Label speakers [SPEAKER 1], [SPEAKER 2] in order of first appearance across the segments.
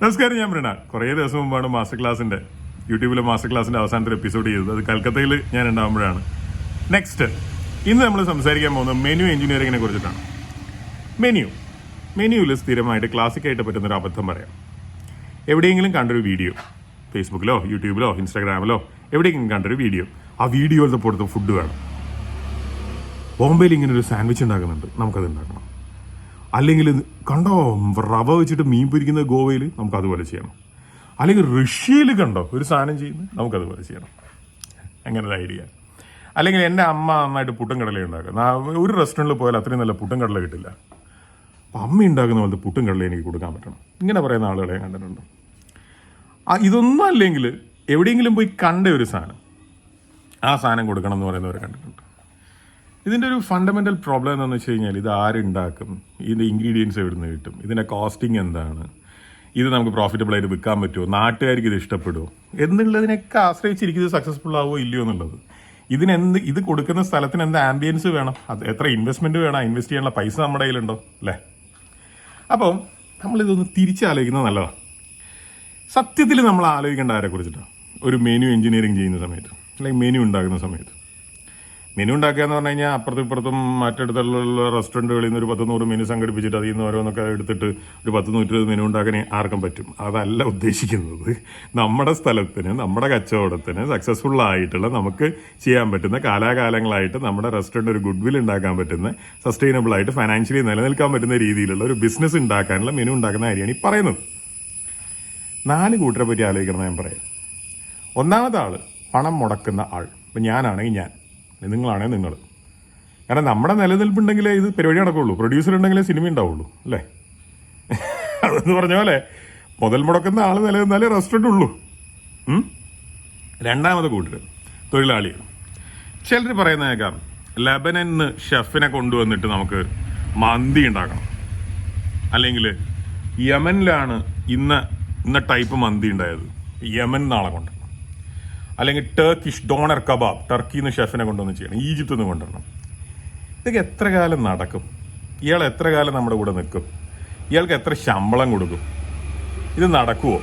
[SPEAKER 1] നമസ്കാരം, ഞാൻ മൃണാൾ. കുറേ ദിവസം മുമ്പാണ് യൂട്യൂബിലെ മാസ്റ്റർ ക്ലാസിന്റെ അവസാനത്തെ എപ്പിസോഡ് ചെയ്തത്. അത് കൽക്കത്തയിൽ ഞാൻ ഉണ്ടാകുമ്പോഴാണ്. നെക്സ്റ്റ്, ഇന്ന് നമ്മൾ സംസാരിക്കാൻ പോകുന്നത് മെനു എഞ്ചിനീയറിങ്ങിനെ കുറിച്ചിട്ടാണ്. മെനുവിൽ സ്ഥിരമായിട്ട് ക്ലാസിക്കായിട്ട് പറ്റുന്നൊരു അബദ്ധം പറയാം. എവിടെയെങ്കിലും കണ്ടൊരു വീഡിയോ, ഫേസ്ബുക്കിലോ യൂട്യൂബിലോ ഇൻസ്റ്റാഗ്രാമിലോ എവിടെയെങ്കിലും കണ്ടൊരു വീഡിയോ, ആ വീഡിയോയിലത്തെ പുറത്ത് ഫുഡ് വേണം. ബോംബെയിൽ ഇങ്ങനെ ഒരു സാൻഡ്വിച്ച് ഉണ്ടാക്കുന്നുണ്ട്, നമുക്കത് ഉണ്ടാക്കണം. അല്ലെങ്കിൽ കണ്ടോ റവ വെച്ചിട്ട് മീൻ പൊരിക്കുന്ന ഗോവയിൽ, നമുക്കതുപോലെ ചെയ്യണം. അല്ലെങ്കിൽ റഷ്യയിൽ കണ്ടോ ഒരു സാധനം ചെയ്യുന്നത്, നമുക്കതുപോലെ ചെയ്യണം. അങ്ങനെ ഒരു ഐഡിയ. അല്ലെങ്കിൽ എൻ്റെ അമ്മ നന്നായിട്ട് പുട്ടും കടല ഉണ്ടാക്കുക. ഒരു റെസ്റ്റോറൻറ്റിൽ പോയാൽ അത്രയും നല്ല പുട്ടും കടല കിട്ടില്ല. അപ്പം അമ്മ ഉണ്ടാക്കുന്ന പോലത്തെ പുട്ടും കടല എനിക്ക് കൊടുക്കാൻ പറ്റണം. ഇങ്ങനെ പറയുന്ന ആളുകളെ കണ്ടിട്ടുണ്ട്. ഇതൊന്നും അല്ലെങ്കിൽ എവിടെയെങ്കിലും പോയി കണ്ട ഒരു സാധനം, ആ സാധനം കൊടുക്കണം എന്ന് പറയുന്നവരെ കണ്ടിട്ടുണ്ട്. ഇതിൻ്റെ ഒരു ഫണ്ടമെൻ്റൽ പ്രോബ്ലം എന്താണെന്ന് വെച്ച് കഴിഞ്ഞാൽ, ഇത് ആരുണ്ടാക്കും, ഇതിൻ്റെ ഇൻഗ്രീഡിയൻസ് എവിടെ നിന്ന് കിട്ടും, ഇതിൻ്റെ കോസ്റ്റിംഗ് എന്താണ്, ഇത് നമുക്ക് പ്രോഫിറ്റബിളായിട്ട് വിൽക്കാൻ പറ്റുമോ, നാട്ടുകാർക്ക് ഇത് ഇഷ്ടപ്പെടുമോ എന്നുള്ളതിനൊക്കെ ആശ്രയിച്ചിരിക്കും ഇത് സക്സസ്ഫുൾ ആവുമോ ഇല്ലയോ എന്നുള്ളത്. ഇത് കൊടുക്കുന്ന സ്ഥലത്തിന് എന്ത് ആംബിയൻസ് വേണം, അത് എത്ര ഇൻവെസ്റ്റ്മെൻറ്റ് വേണം, ഇൻവെസ്റ്റ് ചെയ്യാനുള്ള പൈസ നമ്മുടെ കയ്യിലുണ്ടോ അല്ലേ. അപ്പം നമ്മളിതൊന്ന് തിരിച്ചാലോചിക്കുന്നത് നല്ലതാണ്. സത്യത്തിൽ നമ്മൾ ആലോചിക്കേണ്ട ആരെ കുറിച്ചിട്ടാണ് ഒരു മെനു എഞ്ചിനീയറിങ് ചെയ്യുന്ന സമയത്ത്, അല്ലെങ്കിൽ മെനു ഉണ്ടാക്കുന്ന സമയത്ത്. മെനു ഉണ്ടാക്കുക എന്ന് പറഞ്ഞു കഴിഞ്ഞാൽ അപ്പുറത്തും ഇപ്പുറത്തും മറ്റടുത്തുള്ള റെസ്റ്റോറൻറ്റുകളിൽ നിന്ന് ഒരു 100 മെനു സംഘടിപ്പിച്ചിട്ട് അതിൽ നിന്ന് ഓരോന്നൊക്കെ എടുത്തിട്ട് ഒരു 120 മെനു ഉണ്ടാക്കാൻ ആർക്കും പറ്റും. അതല്ല ഉദ്ദേശിക്കുന്നത്. നമ്മുടെ സ്ഥലത്തിന്, നമ്മുടെ കച്ചവടത്തിന് സക്സസ്ഫുൾ ആയിട്ടുള്ള, നമുക്ക് ചെയ്യാൻ പറ്റുന്ന, കാലാകാലങ്ങളായിട്ട് നമ്മുടെ റെസ്റ്റോറൻറ്റ് ഒരു ഗുഡ് വിൽ ഉണ്ടാക്കാൻ പറ്റുന്ന, സസ്റ്റൈനബിൾ ആയിട്ട് ഫൈനാൻഷ്യലി നിലനിൽക്കാൻ പറ്റുന്ന രീതിയിലുള്ള ഒരു ബിസിനസ് ഉണ്ടാക്കാനുള്ള മെനു ഉണ്ടാക്കുന്ന കാര്യമാണ് ഈ പറയുന്നത്. 4 കൂട്ടരെ പറ്റി ആലോചിക്കണം ഞാൻ പറയാം. ഒന്നാമത്തെ ആൾ പണം മുടക്കുന്ന ആൾ. ഇപ്പം ഞാനാണെങ്കിൽ ഞാൻ, നിങ്ങളാണെങ്കിൽ നിങ്ങൾ. കാരണം നമ്മുടെ നിലനിൽപ്പുണ്ടെങ്കിലേ ഇത് പരിപാടി നടക്കുള്ളൂ. പ്രൊഡ്യൂസർ ഉണ്ടെങ്കിലേ സിനിമ ഉണ്ടാവുള്ളൂ അല്ലേ. അതെന്ന് പറഞ്ഞ പോലെ മുതൽ മുടക്കുന്ന ആൾ നിലനിന്നാലേ റെസ്റ്റോറൻറ്റ് ഉള്ളൂ. രണ്ടാമത്തെ കൂട്ടർ തൊഴിലാളികൾ. ചിലർ പറയുന്ന കേൾക്കാം, ലെബനന്ന് ഷെഫിനെ കൊണ്ടുവന്നിട്ട് നമുക്ക് മന്തി ഉണ്ടാക്കണം, അല്ലെങ്കിൽ യമനിലാണ് ഇന്ന ടൈപ്പ് മന്തി ഉണ്ടായത്, യമൻ നാളെ കൊണ്ട്, അല്ലെങ്കിൽ ടർക്കിഷ് ഡോണർ കബാബ്, ടർക്കിന്ന് ഷെഫിനെ കൊണ്ടുവന്ന് ചെയ്യണം, ഈജിപ്തിൽ നിന്ന് കൊണ്ടുവരണം. ഇതൊക്കെ എത്ര കാലം നടക്കും? ഇയാൾ എത്ര കാലം നമ്മുടെ കൂടെ നിൽക്കും? ഇയാൾക്ക് എത്ര ശമ്പളം കൊടുക്കും? ഇത് നടക്കുമോ?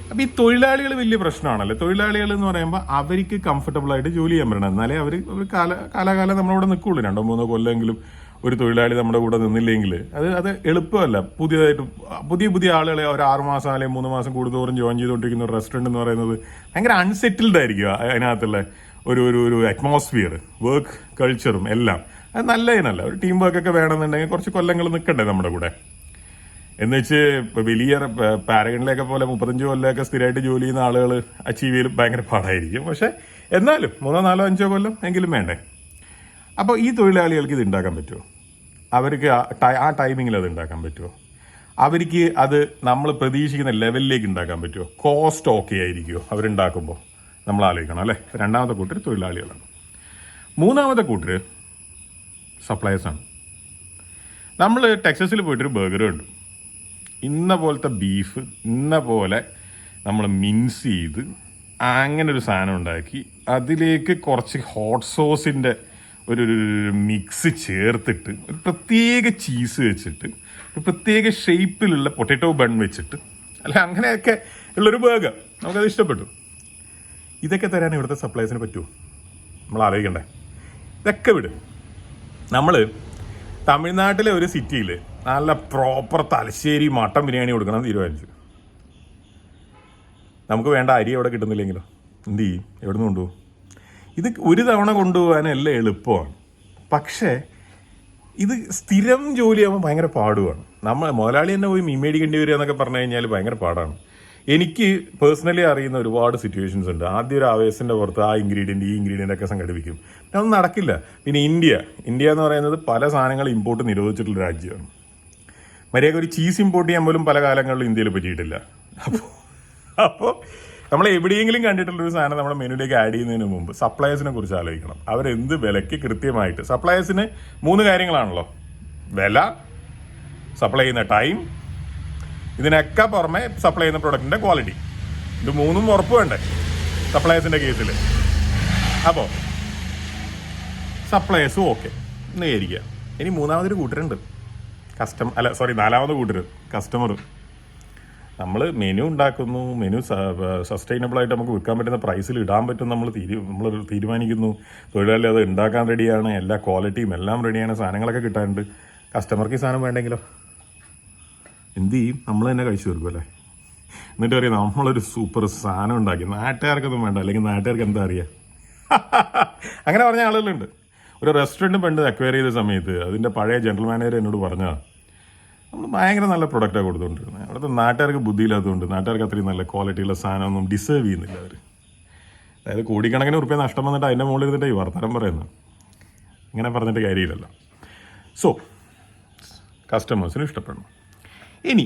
[SPEAKER 1] അപ്പം ഈ തൊഴിലാളികൾ വലിയ പ്രശ്നമാണല്ലോ. തൊഴിലാളികൾ എന്ന് പറയുമ്പോൾ അവർക്ക് കംഫർട്ടബിളായിട്ട് ജോലി ചെയ്യാൻ പറ്റണം. എന്നാലേ അവർ കാലാകാലം നമ്മളവിടെ നിൽക്കുകയുള്ളൂ. 2-3 കൊല്ലമെങ്കിലും ഒരു തൊഴിലാളി നമ്മുടെ കൂടെ നിന്നില്ലെങ്കിൽ അത് എളുപ്പമല്ല. പുതിയ ആളുകളെ ഒരു 6 മാസം അല്ലെങ്കിൽ 3 മാസം കൂടുതോറും ജോയിൻ ചെയ്തുകൊണ്ടിരിക്കുന്ന ഒരു റെസ്റ്റോറൻറ്റ് എന്ന് പറയുന്നത് ഭയങ്കര അൺസെറ്റിൽഡ് ആയിരിക്കും. അതിനകത്തുള്ള ഒരു അറ്റ്മോസ്ഫിയർ, വർക്ക് കൾച്ചറും എല്ലാം അത് നല്ലതിനല്ല. ഒരു ടീം വർക്കൊക്കെ വേണമെന്നുണ്ടെങ്കിൽ കുറച്ച് കൊല്ലങ്ങൾ നിൽക്കണ്ടേ നമ്മുടെ കൂടെ. എന്നുവെച്ച് വലിയ പാരഗണിലൊക്കെ പോലെ 35 കൊല്ലമൊക്കെ സ്ഥിരമായിട്ട് ജോലി ചെയ്യുന്ന ആളുകൾ അച്ചീവ് ചെയ്യൽ ഭയങ്കര പാടായിരിക്കും. പക്ഷെ എന്നാലും 3, 4, 5 കൊല്ലം എങ്കിലും വേണ്ടേ. അപ്പോൾ ഈ തൊഴിലാളികൾക്ക് ഇത് ഉണ്ടാക്കാൻ പറ്റുമോ? അവർക്ക് ആ ടൈമിങ്ങിൽ അത് ഉണ്ടാക്കാൻ പറ്റുമോ? അവർക്ക് അത് നമ്മൾ പ്രതീക്ഷിക്കുന്ന ലെവലിലേക്ക് ഉണ്ടാക്കാൻ പറ്റുമോ? കോസ്റ്റ് ഓക്കെ ആയിരിക്കുമോ അവരുണ്ടാക്കുമ്പോൾ? നമ്മൾ ആലോചിക്കണം അല്ലേ. രണ്ടാമത്തെ കൂട്ടർ തൊഴിലാളികളാണ്. മൂന്നാമത്തെ കൂട്ടർ സപ്ലയേഴ്സാണ്. നമ്മൾ ടെക്സസിൽ പോയിട്ടൊരു ബർഗർ കണ്ടു. ഇന്ന പോലത്തെ ബീഫ് ഇന്ന പോലെ നമ്മൾ മിൻസ് ചെയ്ത് അങ്ങനെ ഒരു സാധനം ഉണ്ടാക്കി അതിലേക്ക് കുറച്ച് ഹോട്ട് സോസിൻ്റെ ഒരു മിക്സ് ചേർത്തിട്ട്, ഒരു പ്രത്യേക ചീസ് വെച്ചിട്ട്, ഒരു പ്രത്യേക ഷേപ്പിലുള്ള പൊട്ടറ്റോ ബൺ വെച്ചിട്ട്, അല്ല അങ്ങനെയൊക്കെ ഉള്ളൊരു ബർഗർ നമുക്കത് ഇഷ്ടപ്പെട്ടു. ഇതൊക്കെ തരാൻ ഇവിടുത്തെ സപ്ലൈസിന് പറ്റുമോ? നമ്മൾ ആലോചിക്കണ്ടേ. ഇതൊക്കെ വിടും. നമ്മൾ തമിഴ്നാട്ടിലെ ഒരു സിറ്റിയിൽ നല്ല പ്രോപ്പർ തലശ്ശേരി മട്ടൻ ബിരിയാണി കൊടുക്കണം തീരുമാനിച്ചു. നമുക്ക് വേണ്ട അരി എവിടെ കിട്ടുന്നില്ലെങ്കിലോ എന്ത് ചെയ്യും? എവിടെ നിന്ന് കൊണ്ടുപോകും? ഇത് ഒരു തവണ കൊണ്ടുപോകാനെല്ലാം എളുപ്പമാണ്. പക്ഷേ ഇത് സ്ഥിരം ജോലിയാകുമ്പോൾ ഭയങ്കര പാടുമാണ്. മുതലാളി തന്നെ പോയി മീൻ മേടിക്കേണ്ടി വരിക എന്നൊക്കെ പറഞ്ഞു കഴിഞ്ഞാൽ ഭയങ്കര പാടാണ്. എനിക്ക് പേഴ്സണലി അറിയുന്ന ഒരുപാട് സിറ്റുവേഷൻസ് ഉണ്ട്. ആദ്യം ഒരു ആവേശത്തിൻ്റെ പുറത്ത് ഈ ഇൻഗ്രീഡിയൻ്റ് ഒക്കെ സംഘടിപ്പിക്കും. അതൊന്നും നടക്കില്ല. പിന്നെ ഇന്ത്യ എന്ന് പറയുന്നത് പല സാധനങ്ങൾ ഇമ്പോർട്ട് നിരോധിച്ചിട്ടുള്ള രാജ്യമാണ്. മര്യാദ ഒരു ചീസ് ഇമ്പോർട്ട് ചെയ്യാൻ പോലും പല കാലങ്ങളിലും ഇന്ത്യയിൽ പറ്റിയിട്ടില്ല. അപ്പോൾ നമ്മൾ എവിടെയെങ്കിലും കണ്ടിട്ടുള്ളൊരു സാധനം നമ്മുടെ മെനുവിലേക്ക് ആഡ് ചെയ്യുന്നതിന് മുമ്പ് സപ്ലയേഴ്സിനെ കുറിച്ച് ആലോചിക്കണം. അവരെന്ത് വിലയ്ക്ക് കൃത്യമായിട്ട്, സപ്ലയേഴ്സിന് 3 കാര്യങ്ങളാണല്ലോ: വില, സപ്ലൈ ചെയ്യുന്ന ടൈം, ഇതിനൊക്കെ പുറമെ സപ്ലൈ ചെയ്യുന്ന പ്രൊഡക്റ്റിൻ്റെ ക്വാളിറ്റി. ഇത് 3ഉം ഉറപ്പ് വേണ്ടേ സപ്ലയേഴ്സിൻ്റെ കേസിൽ. അപ്പോൾ സപ്ലയേഴ്സും ഓക്കെ എന്ന് വിചാരിക്കുക. ഇനി മൂന്നാമതൊരു കൂട്ടരുണ്ട്, നാലാമത് കൂട്ടർ കസ്റ്റമർ. നമ്മൾ മെനു ഉണ്ടാക്കുന്നു, മെനു സസ്റ്റൈനബിളായിട്ട് നമുക്ക് വിൽക്കാൻ പറ്റുന്ന പ്രൈസിൽ ഇടാൻ പറ്റും നമ്മൾ തീരുമാനിക്കുന്നു. തൊഴിലാളി അത് ഉണ്ടാക്കാൻ റെഡിയാണ്, എല്ലാ ക്വാളിറ്റിയും എല്ലാം റെഡിയാണ്, സാധനങ്ങളൊക്കെ കിട്ടാനുണ്ട്. കസ്റ്റമർക്ക് ഈ സാധനം വേണ്ടെങ്കിലോ എന്ത് ചെയ്യും? നമ്മൾ തന്നെ കഴിച്ചു തീർക്കും അല്ലേ? എന്നിട്ട് പറയാം നമ്മളൊരു സൂപ്പർ സാധനം ഉണ്ടാക്കി, നാട്ടുകാർക്കൊന്നും വേണ്ട, അല്ലെങ്കിൽ നാട്ടുകാർക്ക് എന്താ അറിയാം. അങ്ങനെ പറഞ്ഞ ആളുകളുണ്ട്. ഒരു റെസ്റ്റോറൻറ്റ് പണ്ട് അക്വയർ ചെയ്ത സമയത്ത് അതിൻ്റെ പഴയ ജനറൽ മാനേജർ എന്നോട് പറഞ്ഞാൽ നമ്മൾ ഭയങ്കര നല്ല പ്രൊഡക്റ്റാണ് കൊടുത്തുകൊണ്ടിരുന്നത്. അവിടുത്തെ നാട്ടുകാർക്ക് ബുദ്ധിയില്ലാത്തതുകൊണ്ട് നാട്ടുകാർക്ക് അത്രയും നല്ല ക്വാളിറ്റിയുള്ള സാധനമൊന്നും ഡിസേർവ് ചെയ്യുന്നില്ല അവർ. അതായത് കോടിക്കണക്കിന് റുപ്യ നഷ്ടം വന്നിട്ട് അതിൻ്റെ മുകളിൽ ഇരുന്നിട്ട് ഈ വർത്തമാനം പറയുന്നത്. ഇങ്ങനെ പറഞ്ഞിട്ട് കാര്യമില്ലല്ലോ. സോ കസ്റ്റമേഴ്സിന് ഇഷ്ടപ്പെടണം. ഇനി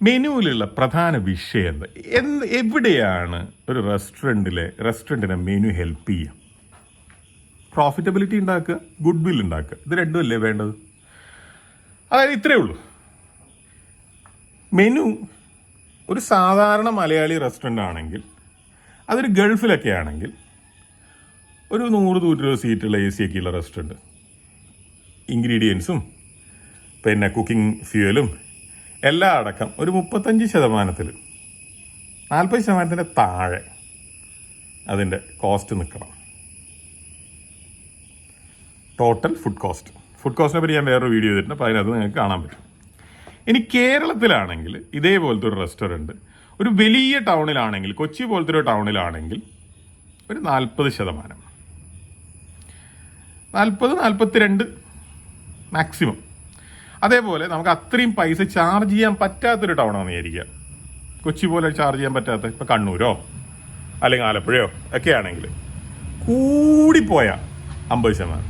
[SPEAKER 1] മെനുവിലുള്ള പ്രധാന വിഷയം എവിടെയാണ് ഒരു റെസ്റ്റോറൻറ്റിനെ മെനു ഹെൽപ്പ് ചെയ്യുക? പ്രോഫിറ്റബിലിറ്റി ഉണ്ടാക്കുക, ഗുഡ് വിൽ ഉണ്ടാക്കുക. ഇത് രണ്ടുമല്ലേ വേണ്ടത്? അതായത് ഇത്രയേ ഉള്ളൂ. മെനു ഒരു സാധാരണ മലയാളി റെസ്റ്റോറൻ്റ് ആണെങ്കിൽ, അതൊരു ഗൾഫിലൊക്കെ ആണെങ്കിൽ, ഒരു 100-120 സീറ്റുള്ള AC ഒക്കെ ഉള്ള റെസ്റ്റോറൻറ്റ്, ഇൻഗ്രീഡിയൻസും പിന്നെ കുക്കിംഗ് ഫ്യൂവലും എല്ലാം അടക്കം ഒരു 35%, 40% താഴെ അതിൻ്റെ കോസ്റ്റ് നിൽക്കണം. ടോട്ടൽ ഫുഡ് കോസ്റ്റിനെ പറ്റി ഞാൻ വേറൊരു വീഡിയോ ചെയ്തിട്ടുണ്ട്, അപ്പോൾ അതിനകത്ത് നിങ്ങൾക്ക് കാണാൻ പറ്റും. ഇനി കേരളത്തിലാണെങ്കിൽ ഇതേപോലത്തെ ഒരു റെസ്റ്റോറൻറ്റ് ഒരു വലിയ ടൗണിലാണെങ്കിൽ, കൊച്ചി പോലത്തെ ഒരു ടൗണിലാണെങ്കിൽ ഒരു 40%, 40-42 മാക്സിമം. അതേപോലെ നമുക്ക് അത്രയും പൈസ ചാർജ് ചെയ്യാൻ പറ്റാത്തൊരു ടൗണാണെന്ന് വിചാരിക്കുക. കൊച്ചി പോലെ ചാർജ് ചെയ്യാൻ പറ്റാത്ത, ഇപ്പോൾ കണ്ണൂരോ അല്ലെങ്കിൽ ആലപ്പുഴയോ ഒക്കെ ആണെങ്കിൽ കൂടിപ്പോയ 50%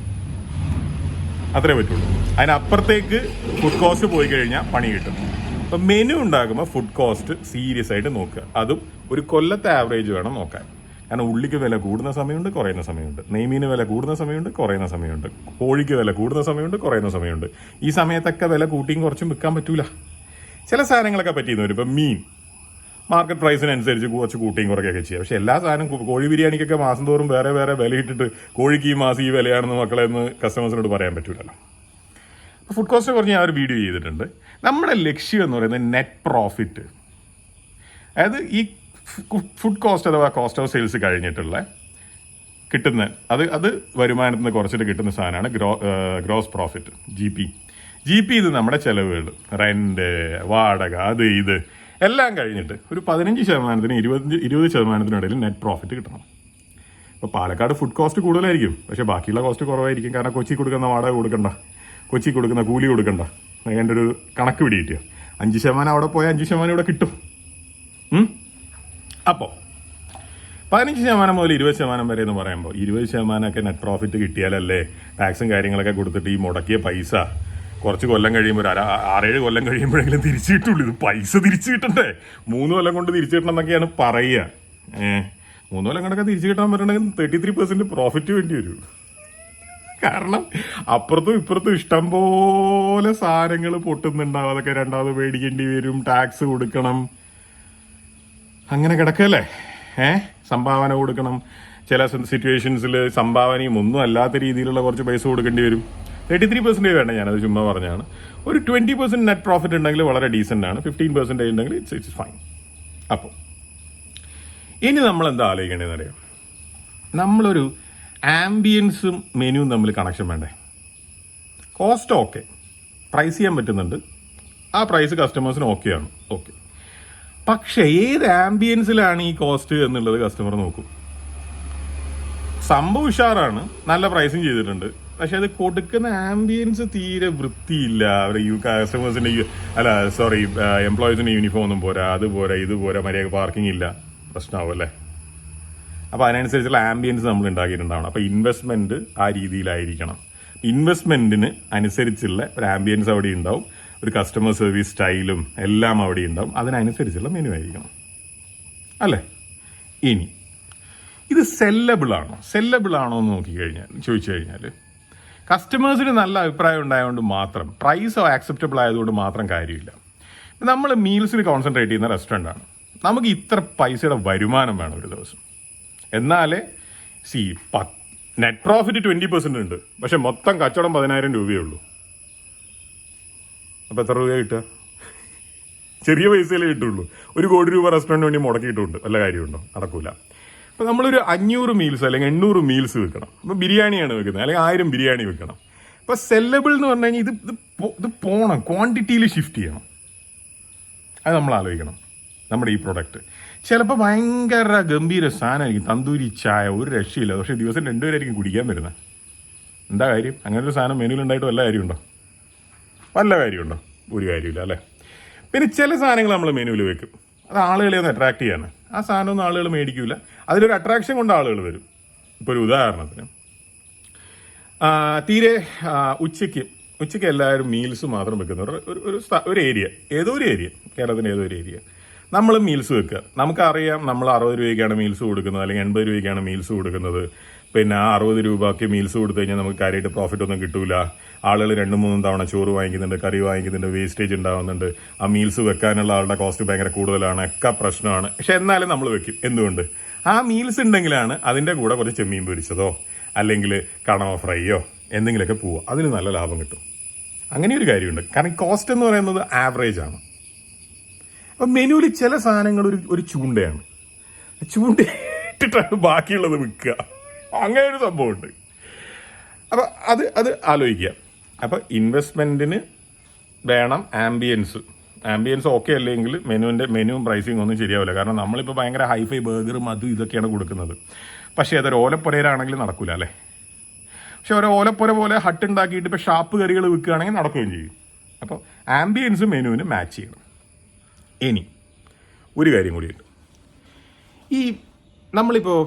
[SPEAKER 1] അത്രേ പറ്റുള്ളൂ. അതിനപ്പുറത്തേക്ക് ഫുഡ് കോസ്റ്റ് പോയി കഴിഞ്ഞാൽ പണി കിട്ടും. അപ്പം മെനു ഉണ്ടാക്കുമ്പോൾ ഫുഡ് കോസ്റ്റ് സീരിയസ് ആയിട്ട് നോക്കുക. അതും ഒരു കൊല്ലത്തെ ആവറേജ് വേണം നോക്കാൻ. കാരണം ഉള്ളിക്ക് വില കൂടുന്ന സമയമുണ്ട്, കുറയുന്ന സമയമുണ്ട്. നെയ്മീന് വില കൂടുന്ന സമയമുണ്ട്, കുറയുന്ന സമയമുണ്ട്. കോഴിക്ക് വില കൂടുന്ന സമയമുണ്ട്, കുറയുന്ന സമയമുണ്ട്. ഈ സമയത്തൊക്കെ വില കൂട്ടിയും കുറച്ചും വിൽക്കാൻ പറ്റൂല. ചില സാധനങ്ങളൊക്കെ പറ്റിയെന്ന് വരും. ഇപ്പം മീൻ മാർക്കറ്റ് പ്രൈസിനനുസരിച്ച് കുറച്ച് കൂട്ടിയും കുറയ്ക്കുകയൊക്കെ ചെയ്യാം. പക്ഷേ എല്ലാ സാധനം, കോഴി ബിരിയാണിക്കൊക്കെ മാസം തോറും വേറെ വേറെ വില ഇട്ടിട്ട് കോഴിക്ക് ഈ മാസം ഈ വിലയാണെന്ന് മക്കളെ എന്ന് കസ്റ്റമേഴ്സിനോട് പറയാൻ പറ്റൂലല്ലോ. ഫുഡ് കോസ്റ്റ് കുറഞ്ഞ് ഞാൻ ഒരു വീഡിയോ ചെയ്തിട്ടുണ്ട്. നമ്മുടെ ലക്ഷ്യം എന്ന് പറയുന്നത് നെറ്റ് പ്രോഫിറ്റ്. അതായത് ഈ ഫുഡ് കോസ്റ്റ് അഥവാ കോസ്റ്റ് ഓഫ് സെയിൽസ് കഴിഞ്ഞിട്ടുള്ള കിട്ടുന്ന അത് വരുമാനത്തിൽ നിന്ന് കുറച്ചിട്ട് കിട്ടുന്ന സാധനമാണ് ഗ്രോസ് പ്രോഫിറ്റ്, GP. ഇത് നമ്മുടെ ചിലവുകൾ, റെന്റ്, വാടക, അത് ഇത് എല്ലാം കഴിഞ്ഞിട്ട് ഒരു 15%-20% 20% ഇടയിൽ നെറ്റ് പ്രോഫിറ്റ് കിട്ടണം. ഇപ്പോൾ പാലക്കാട് ഫുഡ് കോസ്റ്റ് കൂടുതലായിരിക്കും, പക്ഷേ ബാക്കിയുള്ള കോസ്റ്റ് കുറവായിരിക്കും. കാരണം കൊച്ചി കൊടുക്കുന്ന വാടക കൊടുക്കണ്ട, കൊച്ചി കൊടുക്കുന്ന കൂലി കൊടുക്കണ്ട. അതിൻ്റെ ഒരു കണക്ക് പിടികിട്ടിയോ? 5% അവിടെ പോയാൽ 5% ഇവിടെ കിട്ടും. അപ്പോൾ 15% മുതൽ 20% വരെ എന്ന് പറയുമ്പോൾ 20% നെറ്റ് പ്രോഫിറ്റ് കിട്ടിയാലല്ലേ ടാക്സും കാര്യങ്ങളൊക്കെ കൊടുത്തിട്ട് ഈ മുടക്കിയ പൈസ കുറച്ച് കൊല്ലം കഴിയുമ്പോൾ 6-7 കൊല്ലം കഴിയുമ്പോഴെങ്കിലും തിരിച്ചു കിട്ടുള്ളൂ. ഇത് പൈസ തിരിച്ചു കിട്ടണ്ടേ? 3 കൊല്ലം കൊണ്ട് തിരിച്ചു കിട്ടണം എന്നൊക്കെയാണ് പറയുക. 3 കൊല്ലം കൊണ്ടൊക്കെ തിരിച്ചു കിട്ടാൻ പറ്റണമെങ്കിൽ 33% പ്രോഫിറ്റ് വേണ്ടി വരും. കാരണം അപ്പുറത്തും ഇപ്പുറത്തും ഇഷ്ടം പോലെ സാധനങ്ങൾ പൊട്ടുന്നുണ്ടാവും. അതൊക്കെ രണ്ടാമത് മേടിക്കേണ്ടി വരും, ടാക്സ് കൊടുക്കണം, അങ്ങനെ കിടക്കല്ലേ. സംഭാവന കൊടുക്കണം. ചില സിറ്റുവേഷൻസിൽ സംഭാവനയും ഒന്നും അല്ലാത്ത രീതിയിലുള്ള കുറച്ച് പൈസ കൊടുക്കേണ്ടി വരും. 33% വേണ്ട, ഞാനത് ചുമ്മാ പറഞ്ഞാണ്. ഒരു 20% നെറ്റ് പ്രോഫിറ്റ് ഉണ്ടെങ്കിൽ വളരെ ഡീസൻ്റ് ആണ്. 15% ഉണ്ടെങ്കിൽ ഇറ്റ്സ് ഫൈൻ. അപ്പോൾ ഇനി നമ്മൾ എന്താ ആലോചിക്കേണ്ടതെന്ന് അറിയാം? നമ്മളൊരു ആംബിയൻസും മെനുവും തമ്മിൽ കണക്ഷൻ വേണ്ടേ? കോസ്റ്റ് ഓക്കെ, പ്രൈസ് ചെയ്യാൻ പറ്റുന്നുണ്ട്, ആ പ്രൈസ് കസ്റ്റമേഴ്സിന് ഓക്കെയാണ്, ഓക്കെ. പക്ഷേ ഏത് ആംബിയൻസിലാണ് ഈ കോസ്റ്റ് എന്നുള്ളത് കസ്റ്റമർ നോക്കും. സംഭവം ഉഷാറാണ്, നല്ല പ്രൈസും ചെയ്തിട്ടുണ്ട്, പക്ഷെ അത് കൊടുക്കുന്ന ആംബിയൻസ് തീരെ വൃത്തിയില്ല. അവർ കസ്റ്റമേഴ്സിന്റെ എംപ്ലോയീസിന്റെ യൂണിഫോം ഒന്നും പോരാ, അത് പോരാ, ഇത് പോരാ, മര്യാദ പാർക്കിംഗ് ഇല്ല, പ്രശ്നമാവും അല്ലേ? അപ്പോൾ അതിനനുസരിച്ചുള്ള ആംബിയൻസ് നമ്മൾ ഉണ്ടാക്കിയിട്ടുണ്ടാവണം. അപ്പോൾ ഇൻവെസ്റ്റ്മെന്റ് ആ രീതിയിലായിരിക്കണം. ഇൻവെസ്റ്റ്മെന്റിന് അനുസരിച്ചുള്ള ഒരു ആംബിയൻസ് അവിടെ ഉണ്ടാവും, ഒരു കസ്റ്റമർ സർവീസ് സ്റ്റൈലും എല്ലാം അവിടെ ഉണ്ടാവും. അതിനനുസരിച്ചുള്ള മെനു ആയിരിക്കണം അല്ലേ? ഇനി ഇത് സെല്ലബിൾ ആണോ എന്ന് ചോദിച്ചു കഴിഞ്ഞാൽ കസ്റ്റമേഴ്സിന് നല്ല അഭിപ്രായം ഉണ്ടായതുകൊണ്ട് മാത്രം, പ്രൈസ് ആക്സെപ്റ്റബിൾ ആയതുകൊണ്ട് മാത്രം കാര്യമില്ല. നമ്മൾ മീൽസിൽ കോൺസെൻട്രേറ്റ് ചെയ്യുന്ന റെസ്റ്റോറൻ്റാണ്, നമുക്ക് ഇത്ര പൈസയുടെ വരുമാനം വേണം ഒരു ദിവസം. എന്നാലേ നെറ്റ് പ്രോഫിറ്റ് 20% ഉണ്ട്, പക്ഷെ മൊത്തം കച്ചവടം 10,000 രൂപയേ ഉള്ളൂ. അപ്പോൾ എത്ര രൂപ കിട്ടുക? ചെറിയ പൈസയിലേ കിട്ടുള്ളൂ. 1 കോടി രൂപ റെസ്റ്റോറൻറ്റിന് വേണ്ടി മുടക്കിയിട്ടുണ്ട്, വല്ല കാര്യമുണ്ടോ? നടക്കൂല. അപ്പോൾ നമ്മളൊരു 500 മീൽസ് അല്ലെങ്കിൽ 800 മീൽസ് വെക്കണം. അപ്പോൾ ബിരിയാണിയാണ് വെക്കുന്നത്, അല്ലെങ്കിൽ 1000 ബിരിയാണി വെക്കണം. അപ്പോൾ സെല്ലബിൾ എന്ന് പറഞ്ഞു കഴിഞ്ഞാൽ ഇത് പോകണം, ക്വാണ്ടിറ്റിയിൽ ഷിഫ്റ്റ് ചെയ്യണം. അത് നമ്മൾ ആലോചിക്കണം. നമ്മുടെ ഈ പ്രൊഡക്റ്റ് ചിലപ്പോൾ ഭയങ്കര ഗംഭീര സാധനമായിരിക്കും, തന്തൂരി ചായ, ഒരു രക്ഷയില്ല. പക്ഷേ ദിവസം 2 പേരായിരിക്കും കുടിക്കാൻ വരുന്നത്. എന്താ കാര്യം? അങ്ങനെ ഒരു സാധനം മെനുവിലുണ്ടായിട്ട് വല്ല കാര്യമുണ്ടോ? വല്ല കാര്യമുണ്ടോ? ഒരു കാര്യമില്ല അല്ലേ. പിന്നെ ചില സാധനങ്ങൾ നമ്മൾ മെനുവിൽ വെക്കും, അത് ആളുകളെ ഒന്ന് അട്രാക്ട് ചെയ്യാണ്. ആ സാധനമൊന്നും ആളുകൾ മേടിക്കില്ല, അതിലൊരു അട്രാക്ഷൻ കൊണ്ട് ആളുകൾ വരും. ഇപ്പോൾ ഒരു ഉദാഹരണത്തിന് തീരെ ഉച്ചയ്ക്ക് എല്ലാവരും മീൽസ് മാത്രം വെക്കുന്ന ഒരു ഏരിയ, ഏതോ ഒരു ഏരിയ, കേരളത്തിൻ്റെ ഏതോ ഒരു ഏരിയ നമ്മൾ മീൽസ് വെക്കുക. നമുക്കറിയാം നമ്മൾ 60 രൂപയ്ക്കാണ് മീൽസ് കൊടുക്കുന്നത്, അല്ലെങ്കിൽ 80 രൂപയ്ക്കാണ് മീൽസ് കൊടുക്കുന്നത്. പിന്നെ 60 രൂപയ്ക്ക് മീൽസ് കൊടുത്തു കഴിഞ്ഞാൽ നമുക്ക് കാര്യമായിട്ട് പ്രോഫിറ്റ് ഒന്നും കിട്ടൂല. ആളുകൾ 2-3 തവണ ചോറ് വാങ്ങിക്കുന്നുണ്ട്, കറി വാങ്ങിക്കുന്നുണ്ട്, വേസ്റ്റേജ് ഉണ്ടാകുന്നുണ്ട്. ആ മീൽസ് വെക്കാനുള്ള ആളുടെ കോസ്റ്റ് ഭയങ്കര കൂടുതലാണ്, ഒക്കെ പ്രശ്നമാണ്. പക്ഷെ എന്നാലും നമ്മൾ വെക്കും. എന്തുകൊണ്ട്? ആ മീൽസ് ഉണ്ടെങ്കിലാണ് അതിൻ്റെ കൂടെ കുറച്ച് ചെമ്മീൻ പൊരിച്ചതോ അല്ലെങ്കിൽ കണവ ഫ്രൈയോ എന്തെങ്കിലുമൊക്കെ പോവുക, അതിന് നല്ല ലാഭം കിട്ടും. അങ്ങനെ ഒരു കാര്യമുണ്ട്. കാരണം കോസ്റ്റ് എന്ന് പറയുന്നത് ആവറേജ് ആണ്. അപ്പം മെനുവിൽ ചില സാധനങ്ങൾ ഒരു ചൂണ്ടയാണ്, ചൂണ്ടയിട്ടിട്ടാണ് ബാക്കിയുള്ളത് വിൽക്കുക. അങ്ങനെ ഒരു സംഭവമുണ്ട്. അപ്പം അത് ആലോചിക്കുക. അപ്പം ഇൻവെസ്റ്റ്മെൻറ്റിന് വേണം ആംബിയൻസ് ഓക്കെ അല്ലെങ്കിൽ മെനുവും പ്രൈസിങ് ഒന്നും ശരിയാവില്ല. കാരണം നമ്മളിപ്പോൾ ഭയങ്കര ഹൈഫൈ ബർഗറും അതും ഇതൊക്കെയാണ് കൊടുക്കുന്നത്. പക്ഷേ അതൊരു ഓലപ്പുരയിലാണെങ്കിൽ നടക്കില്ല അല്ലേ. പക്ഷെ ഒരു ഓലപ്പുര പോലെ ഹട്ട് ഉണ്ടാക്കിയിട്ട് ഇപ്പോൾ ഷാപ്പ് കറികൾ വിൽക്കുകയാണെങ്കിൽ നടക്കുകയും ചെയ്യും. അപ്പോൾ ആംബിയൻസ് മെനുവിന് മാച്ച് ചെയ്യണം. ഇനി ഒരു കാര്യം കൂടിയുണ്ട്. ഈ നമ്മളിപ്പോൾ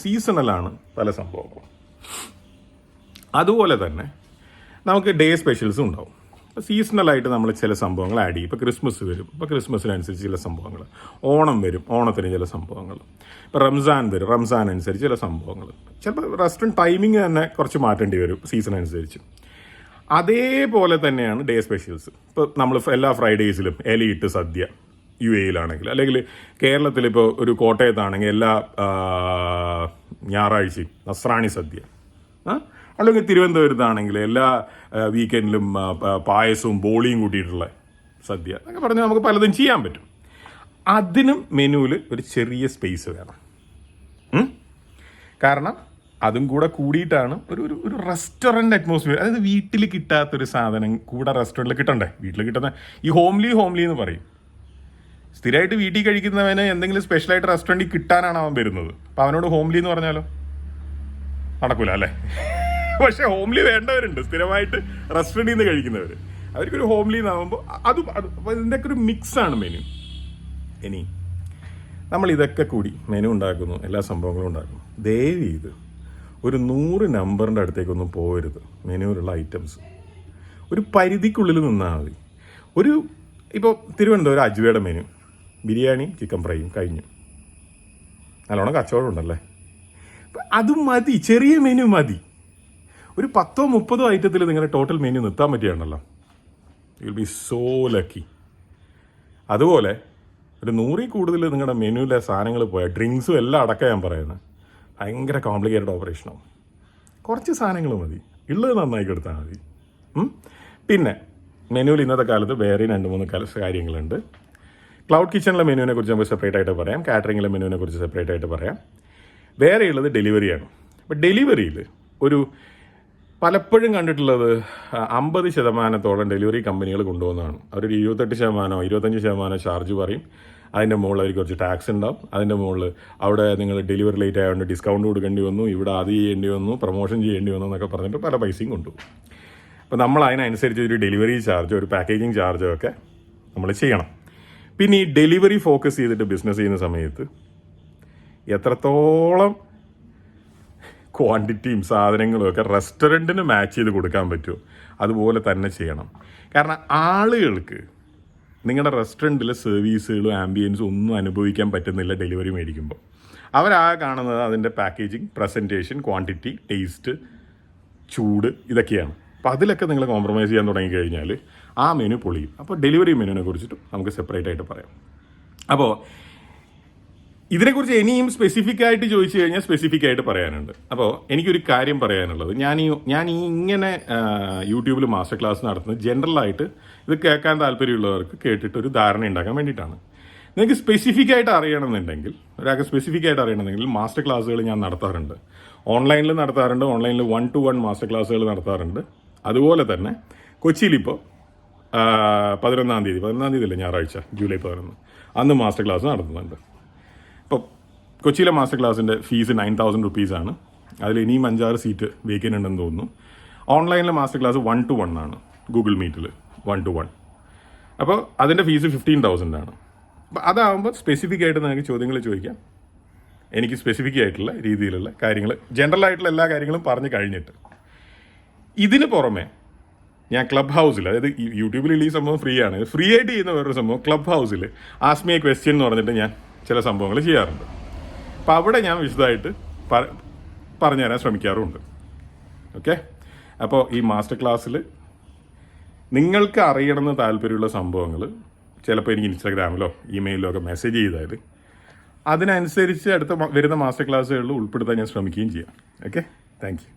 [SPEAKER 1] സീസണലാണ് പല സംഭവങ്ങളും. അതുപോലെ തന്നെ നമുക്ക് ഡേ സ്പെഷ്യൽസും ഉണ്ടാവും. ഇപ്പോൾ സീസണലായിട്ട് നമ്മൾ ചില സംഭവങ്ങൾ ആഡ് ചെയ്യും. ഇപ്പോൾ ക്രിസ്മസ് വരും, ഇപ്പോൾ ക്രിസ്മസിനനുസരിച്ച് ചില സംഭവങ്ങൾ. ഓണം വരും, ഓണത്തിന് ചില സംഭവങ്ങൾ. ഇപ്പോൾ റംസാൻ വരും, റംസാൻ അനുസരിച്ച് ചില സംഭവങ്ങൾ. ചിലപ്പോൾ റെസ്റ്റോറൻറ്റ് ടൈമിങ് തന്നെ കുറച്ച് മാറ്റേണ്ടി വരും സീസൺ അനുസരിച്ച്. അതേപോലെ തന്നെയാണ് ഡേ സ്പെഷ്യൽസ്. ഇപ്പോൾ നമ്മൾ എല്ലാ ഫ്രൈഡേയ്സിലും ഇലയിട്ട് സദ്യ UAE-യിലാണെങ്കിൽ, അല്ലെങ്കിൽ കേരളത്തിലിപ്പോൾ ഒരു കോട്ടയത്താണെങ്കിൽ എല്ലാ ഞായറാഴ്ചയും നസ്രാണി സദ്യ, അല്ലെങ്കിൽ തിരുവനന്തപുരത്താണെങ്കിൽ എല്ലാ വീക്കെൻഡിലും പായസവും ബോളിയും കൂട്ടിയിട്ടുള്ള സദ്യ എന്നൊക്കെ പറഞ്ഞാൽ നമുക്ക് പലതും ചെയ്യാൻ പറ്റും. അതിനും മെനുവിൽ ഒരു ചെറിയ സ്പേസ് വേണം. കാരണം അതും കൂടെ കൂടിയിട്ടാണ് ഒരു റെസ്റ്റോറൻറ്റ് അറ്റ്മോസ്ഫിയർ. അതായത് വീട്ടിൽ കിട്ടാത്തൊരു സാധനം കൂടെ റെസ്റ്റോറൻറ്റിൽ കിട്ടണ്ടേ. വീട്ടിൽ കിട്ടുന്ന ഈ ഹോംലി എന്ന് പറയും. സ്ഥിരമായിട്ട് വീട്ടിൽ കഴിക്കുന്നവന് എന്തെങ്കിലും സ്പെഷ്യലായിട്ട് റെസ്റ്റോറൻറ്റിൽ കിട്ടാനാണ് അവൻ വരുന്നത്. അപ്പോൾ അവനോട് ഹോംലി എന്ന് പറഞ്ഞാലോ നടക്കൂല അല്ലേ. പക്ഷേ ഹോംലി വേണ്ടവരുണ്ട്, സ്ഥിരമായിട്ട് റെസ്റ്റോറൻറ്റിൽ നിന്ന് കഴിക്കുന്നവർ. അവർക്കൊരു ഹോംലി എന്നാകുമ്പോൾ അപ്പോൾ ഇതിൻ്റെയൊക്കെ ഒരു മിക്സാണ് മെനു. ഇനി നമ്മൾ ഇതൊക്കെ കൂടി മെനു ഉണ്ടാക്കുന്നു, എല്ലാ സംഭവങ്ങളും ഉണ്ടാക്കുന്നു. ദയവ് ചെയ്ത് ഒരു 100 നമ്പറിൻ്റെ അടുത്തേക്കൊന്നും പോകരുത്. മെനുവിലുള്ള ഐറ്റംസ് ഒരു പരിധിക്കുള്ളിൽ നിന്നാൽ മതി. ഇപ്പോൾ തിരുവനന്തപുരം അജ്വയുടെ മെനു ബിരിയാണി ചിക്കൻ ഫ്രൈയും കഴിഞ്ഞു. നല്ലോണം കച്ചവടം ഉണ്ടല്ലേ. അത് മതി, ചെറിയ മെനു മതി. ഒരു 10-30 ഐറ്റത്തിൽ നിങ്ങളുടെ ടോട്ടൽ മെനു നിർത്താൻ പറ്റിയാണല്ലോ, you will be so lucky. അതുപോലെ ഒരു 100 കൂടുതൽ നിങ്ങളുടെ മെനുവിലെ സാധനങ്ങൾ പോയാൽ ഡ്രിങ്ക്സും എല്ലാം അടക്കം ഞാൻ പറയുന്നത് ഭയങ്കര കോംപ്ലിക്കേറ്റഡ് ഓപ്പറേഷനാവും. കുറച്ച് സാധനങ്ങൾ മതി, ഉള്ളത് നന്നായി കൊടുത്താൽ മതി. പിന്നെ മെനുവിൽ ഇന്നത്തെ കാലത്ത് വേറെ 2-3 കാര്യങ്ങളുണ്ട്. ക്ലൗഡ് കിച്ചണിലെ മെനുവിനെ കുറിച്ച് നമുക്ക് സെപ്പറേറ്റ് ആയിട്ട് പറയാം, കാറ്ററിങ്ങിലെ മെനുവിനെ കുറിച്ച് സെപ്പറേറ്റ് ആയിട്ട് പറയാം. വേറെ ഉള്ളത് ഡെലിവറിയാണ്. അപ്പോൾ ഡെലിവറിയിൽ പലപ്പോഴും കണ്ടിട്ടുള്ളത് 50% ഡെലിവറി കമ്പനികൾ കൊണ്ടുപോകുന്നതാണ്. അവരൊരു 28%, 25% ചാർജ് പറയും. അതിൻ്റെ മുകളിൽ അവർക്ക് കുറച്ച് ടാക്സ് ഉണ്ടാവും. അതിൻ്റെ മുകളിൽ അവിടെ നിങ്ങൾ ഡെലിവറി ലേറ്റ് ആയതുകൊണ്ട് ഡിസ്കൗണ്ട് കൊടുക്കേണ്ടി വന്നു, ഇവിടെ അത് ചെയ്യേണ്ടി വന്നു, പ്രൊമോഷൻ ചെയ്യേണ്ടി വന്നു എന്നൊക്കെ പറഞ്ഞിട്ട് പല പൈസയും കൊണ്ടുപോകും. അപ്പോൾ നമ്മൾ അതിനനുസരിച്ച് ഒരു ഡെലിവറി ചാർജോ ഒരു പാക്കേജിങ് ചാർജോ ഒക്കെ നമ്മൾ ചെയ്യണം. പിന്നെ ഈ ഡെലിവറി ഫോക്കസ് ചെയ്തിട്ട് ബിസിനസ് ചെയ്യുന്ന സമയത്ത് എത്രത്തോളം ക്വാണ്ടിറ്റിയും സാധനങ്ങളും ഒക്കെ റെസ്റ്റോറൻറ്റിന് മാച്ച് ചെയ്ത് കൊടുക്കാൻ പറ്റുമോ അതുപോലെ തന്നെ ചെയ്യണം. കാരണം ആളുകൾക്ക് നിങ്ങളുടെ റെസ്റ്റോറൻറ്റിലെ സർവീസുകളും ആംബിയൻസും ഒന്നും അനുഭവിക്കാൻ പറ്റുന്നില്ല ഡെലിവറി മേടിക്കുമ്പോൾ. അവരാകെ കാണുന്നത് അതിൻ്റെ പാക്കേജിങ്, പ്രസൻറ്റേഷൻ, ക്വാണ്ടിറ്റി, ടേസ്റ്റ്, ചൂട്, ഇതൊക്കെയാണ്. അപ്പോൾ അതിലൊക്കെ നിങ്ങൾ കോംപ്രമൈസ് ചെയ്യാൻ തുടങ്ങിക്കഴിഞ്ഞാൽ ആ മെനു പൊളിയും. അപ്പോൾ ഡെലിവറി മെനുവിനെ കുറിച്ചിട്ടും നമുക്ക് സെപ്പറേറ്റ് ആയിട്ട് പറയാം. അപ്പോൾ ഇതിനെക്കുറിച്ച് ഇനിയും സ്പെസിഫിക് ആയിട്ട് ചോദിച്ചു കഴിഞ്ഞാൽ സ്പെസിഫിക് ആയിട്ട് പറയാനുണ്ട്. അപ്പോൾ എനിക്കൊരു കാര്യം പറയാനുള്ളത്, ഞാൻ ഈ ഇങ്ങനെ യൂട്യൂബിൽ മാസ്റ്റർ ക്ലാസ് നടത്തുന്നത് ജനറലായിട്ട് ഇത് കേൾക്കാൻ താല്പര്യമുള്ളവർക്ക് കേട്ടിട്ട് ഒരു ധാരണ ഉണ്ടാക്കാൻ വേണ്ടിയിട്ടാണ്. നിങ്ങൾക്ക് സ്പെസിഫിക് ആയിട്ട് അറിയണമെന്നുണ്ടെങ്കിൽ, ഒരാൾക്ക് സ്പെസിഫിക് ആയിട്ട് അറിയണമെന്നുണ്ടെങ്കിൽ മാസ്റ്റർ ക്ലാസ്സുകൾ ഞാൻ നടത്താറുണ്ട്. ഓൺലൈനിൽ നടത്താറുണ്ട്. ഓൺലൈനിൽ 1-to-1 മാസ്റ്റർ ക്ലാസ്സുകൾ നടത്താറുണ്ട്. അതുപോലെ തന്നെ കൊച്ചിയിലിപ്പോൾ 11-ാം തീയതി അല്ലേ, ഞായറാഴ്ച ജൂലൈ 11 അന്ന് മാസ്റ്റർ ക്ലാസ് നടത്തുന്നുണ്ട്. ഇപ്പോൾ കൊച്ചിയിലെ മാസ്റ്റർ ക്ലാസ്സിൻ്റെ ഫീസ് 9,000 റുപ്പീസാണ്. അതിൽ ഇനിയും 5-6 സീറ്റ് വേക്കൻ്റ് ഉണ്ടെന്ന് തോന്നുന്നു. ഓൺലൈനിലെ മാസ്റ്റർ ക്ലാസ് 1-to-1 ആണ്, ഗൂഗിൾ മീറ്റിൽ 1-to-1. അപ്പോൾ അതിൻ്റെ ഫീസ് 15,000 ആണ്. അപ്പോൾ അതാകുമ്പോൾ സ്പെസിഫിക് ആയിട്ട് നിങ്ങൾക്ക് ചോദ്യങ്ങൾ ചോദിക്കാം. എനിക്ക് സ്പെസിഫിക് ആയിട്ടുള്ള രീതിയിലുള്ള കാര്യങ്ങൾ, ജനറൽ ആയിട്ടുള്ള എല്ലാ കാര്യങ്ങളും പറഞ്ഞു കഴിഞ്ഞിട്ട് ഇതിന് പുറമെ ഞാൻ ക്ലബ് ഹൗസിൽ, അതായത് യൂട്യൂബിൽ ഈ സംഭവം ഫ്രീ ആണ്, ഫ്രീ ആയിട്ട് ചെയ്യുന്ന വേറൊരു സംഭവം ക്ലബ് ഹൗസിൽ ആസ്ക് മീ എ ക്വസ്റ്റ്യൻ എന്ന് പറഞ്ഞിട്ട് ഞാൻ ചില സംഭവങ്ങൾ ചെയ്യാറുണ്ട്. അപ്പോൾ അവിടെ ഞാൻ വിശദമായിട്ട് പറഞ്ഞുതരാൻ ശ്രമിക്കാറുമുണ്ട്. ഓക്കെ, അപ്പോൾ ഈ മാസ്റ്റർ ക്ലാസ്സിൽ നിങ്ങൾക്ക് അറിയണമെന്ന് താല്പര്യമുള്ള സംഭവങ്ങൾ ചിലപ്പോൾ എനിക്ക് ഇൻസ്റ്റാഗ്രാമിലോ ഇമെയിലോ ഒക്കെ മെസ്സേജ് ചെയ്താൽ അതിനനുസരിച്ച് അടുത്ത വരുന്ന മാസ്റ്റർ ക്ലാസ്സുകളിൽ ഉൾപ്പെടുത്താൻ ഞാൻ ശ്രമിക്കുകയും ചെയ്യാം. Okay, thank you.